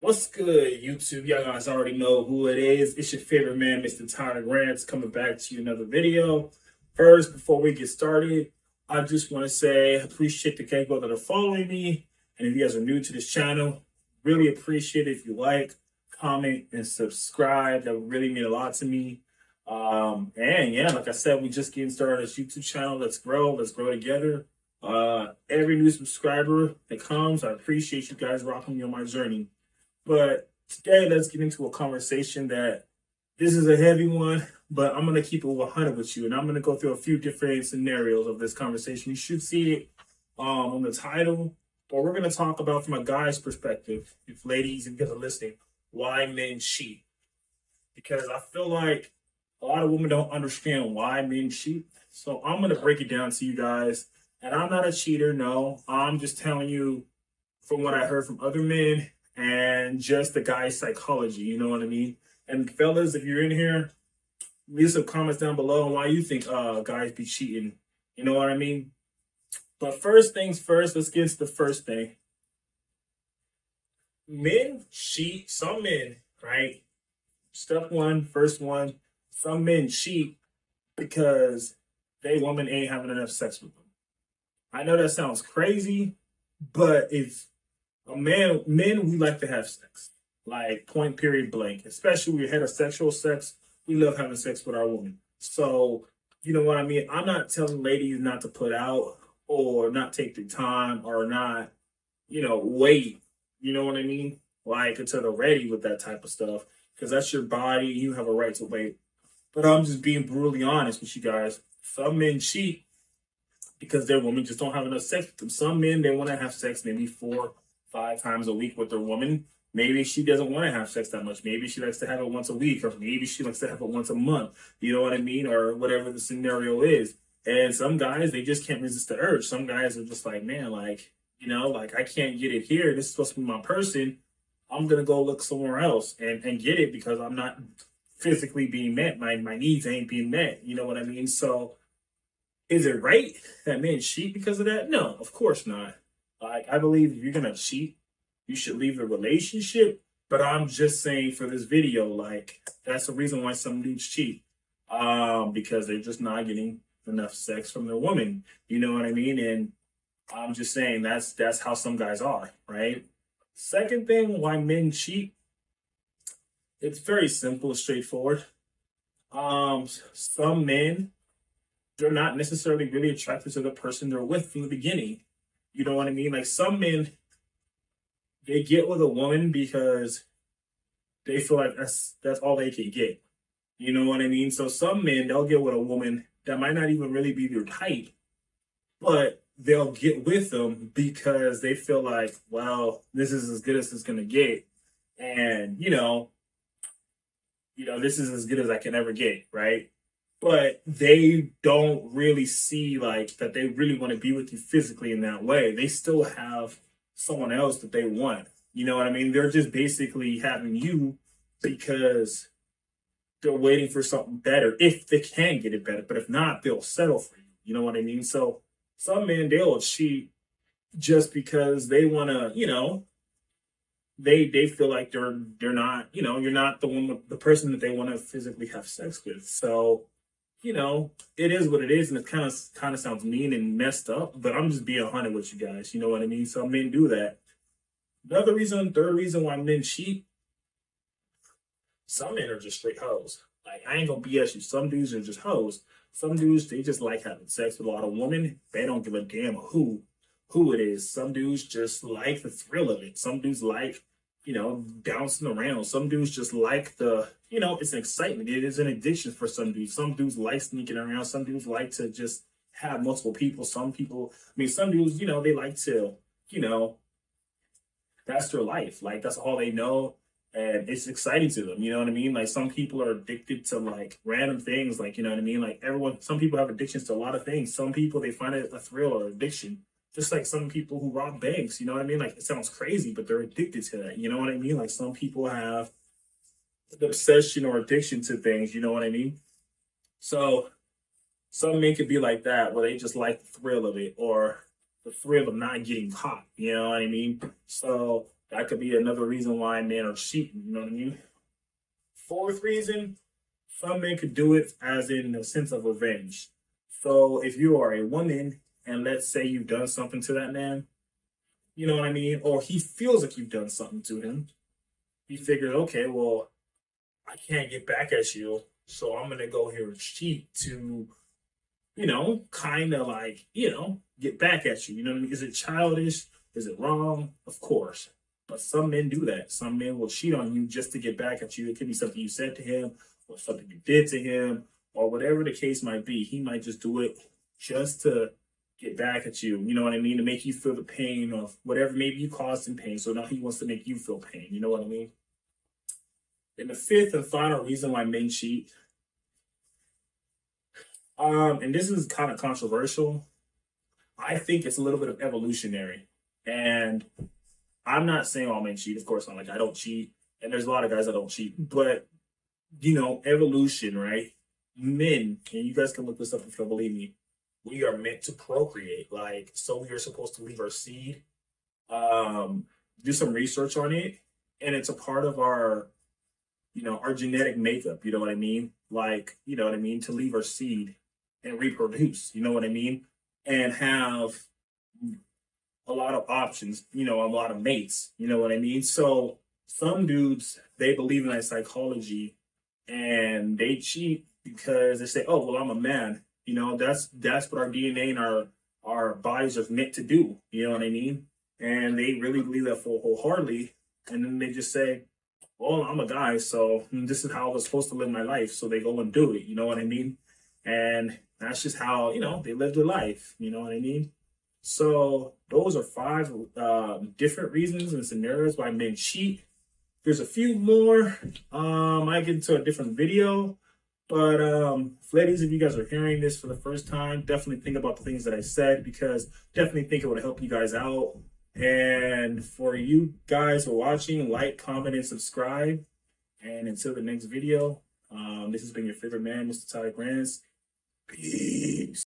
What's good, YouTube? Y'all guys already know who it is. It's your favorite man, Mr. Tyler Grants, coming back to you another video. First, before we get started, I just want to say I appreciate the people that are following me. And if you guys are new to this channel, really appreciate it if you like, comment, and subscribe. That would really mean a lot to me. And yeah, like I said, we just getting started on this YouTube channel. Let's grow together. Every new subscriber that comes, I appreciate you guys rocking me on my journey. But today, let's get into a conversation that this is a heavy one, but I'm going to keep it 100 with you. And I'm going to go through a few different scenarios of this conversation. You should see it on the title, but we're going to talk about from a guy's perspective, if ladies and guys are listening, why men cheat. Because I feel like a lot of women don't understand why men cheat. So I'm going to break it down to you guys. And I'm not a cheater, no. I'm just telling you from what I heard from other men and just the guy's psychology, you know what I mean? And fellas, if you're in here, leave some comments down below on why you think guys be cheating. You know what I mean? But first things first, let's get into the first thing. Men cheat, some men, right? Step one, first one, some men cheat because they woman ain't having enough sex with them. I know that sounds crazy, but it's men, we like to have sex. Like, point, period, blank. Especially when we're heterosexual sex, we love having sex with our woman. So, you know what I mean? I'm not telling ladies not to put out or not take the time or not, wait. You know what I mean? Like, until they're ready with that type of stuff. Because that's your body. You have a right to wait. But I'm just being brutally honest with you guys. Some men cheat because their women just don't have enough sex with them. Some men, they want to have sex maybe 4-5 times a week with their woman. Maybe she doesn't want to have sex that much. Maybe she likes to have it once a week, or maybe she likes to have it once a month. You know what I mean? Or whatever the scenario is. And some guys, they just can't resist the urge. Some guys are just like, man, like, I can't get it here. This is supposed to be my person. I'm going to go look somewhere else and get it because I'm not physically being met. My needs ain't being met. You know what I mean? So is it right that men cheat because of that? No, of course not. Like, I believe if you're going to cheat, you should leave the relationship. But I'm just saying for this video, like, that's the reason why some dudes cheat. Because they're just not getting enough sex from their woman. You know what I mean? And I'm just saying that's how some guys are, right? Second thing, why men cheat, it's very simple, straightforward. Some men, they're not necessarily really attracted to the person they're with from the beginning. You know what I mean? Like, some men, they get with a woman because they feel like that's all they can get. You know what I mean? So some men, they'll get with a woman that might not even really be their type, but they'll get with them because they feel like, well, this is as good as it's gonna get. And this is as good as I can ever get, right? But they don't really see like that they really want to be with you physically in that way. They still have someone else that they want. You know what I mean? They're just basically having you because they're waiting for something better if they can get it better. But if not, they'll settle for you. You know what I mean? So some men, they'll cheat just because they want to, they feel like they're not, you're not the person that they want to physically have sex with. So it is what it is, and it kind of sounds mean and messed up, but I'm just being 100 with you guys. You know what I mean? Some men do that. Third reason why men cheat, some men are just straight hoes. Like, I ain't gonna BS you. Some dudes are just hoes. Some dudes, they just like having sex with a lot of women. They don't give a damn who it is. Some dudes just like the thrill of it. Some dudes like, bouncing around. Some dudes just like it's an excitement. It is an addiction for some dudes. Some dudes like sneaking around. Some dudes like to just have multiple people. Some dudes, they like to, that's their life. Like, that's all they know. And it's exciting to them. You know what I mean? Like, some people are addicted to like random things. Like, you know what I mean? Like, some people have addictions to a lot of things. Some people, they find it a thrill or addiction. Just like some people who rob banks, you know what I mean? Like, it sounds crazy, but they're addicted to that. You know what I mean? Like, some people have an obsession or addiction to things, you know what I mean? So some men could be like that, where they just like the thrill of it or the thrill of not getting caught, you know what I mean? So That could be another reason why men are cheating. You know what I mean? Fourth reason, some men could do it as in a sense of revenge. So if you are a woman and let's say you've done something to that man, you know what I mean? Or he feels like you've done something to him. He figured, okay, well, I can't get back at you. So I'm going to go here and cheat to, kind of like, get back at you. You know what I mean? Is it childish? Is it wrong? Of course. But some men do that. Some men will cheat on you just to get back at you. It could be something you said to him or something you did to him or whatever the case might be. He might just do it just to get back at you. You know what I mean? To make you feel the pain of whatever maybe you caused him pain. So now he wants to make you feel pain. You know what I mean? And the fifth and final reason why men cheat, and this is kind of controversial. I think it's a little bit of evolutionary. And I'm not saying all men cheat. Of course, I'm like, I don't cheat. And there's a lot of guys that don't cheat. But, evolution, right? Men, and you guys can look this up if you don't believe me, we are meant to procreate. Like, so we are supposed to leave our seed, do some research on it. And it's a part of our, our genetic makeup. You know what I mean? Like, to leave our seed and reproduce. You know what I mean? And have a lot of options, a lot of mates, you know what I mean? So some dudes, they believe in that psychology and they cheat because they say, oh, well, I'm a man. That's what our DNA and our bodies are meant to do. You know what I mean? And they really believe that full wholeheartedly. And then they just say, well, I'm a guy, so this is how I was supposed to live my life. So they go and do it. You know what I mean? And that's just how, they live their life. You know what I mean? So those are 5 different reasons and scenarios why men cheat. There's a few more. I get into a different video. But ladies, if you guys are hearing this for the first time, definitely think about the things that I said because definitely think it would help you guys out. And for you guys who are watching, like, comment, and subscribe. And until the next video, this has been your favorite man, Mr. Ty Grants. Peace.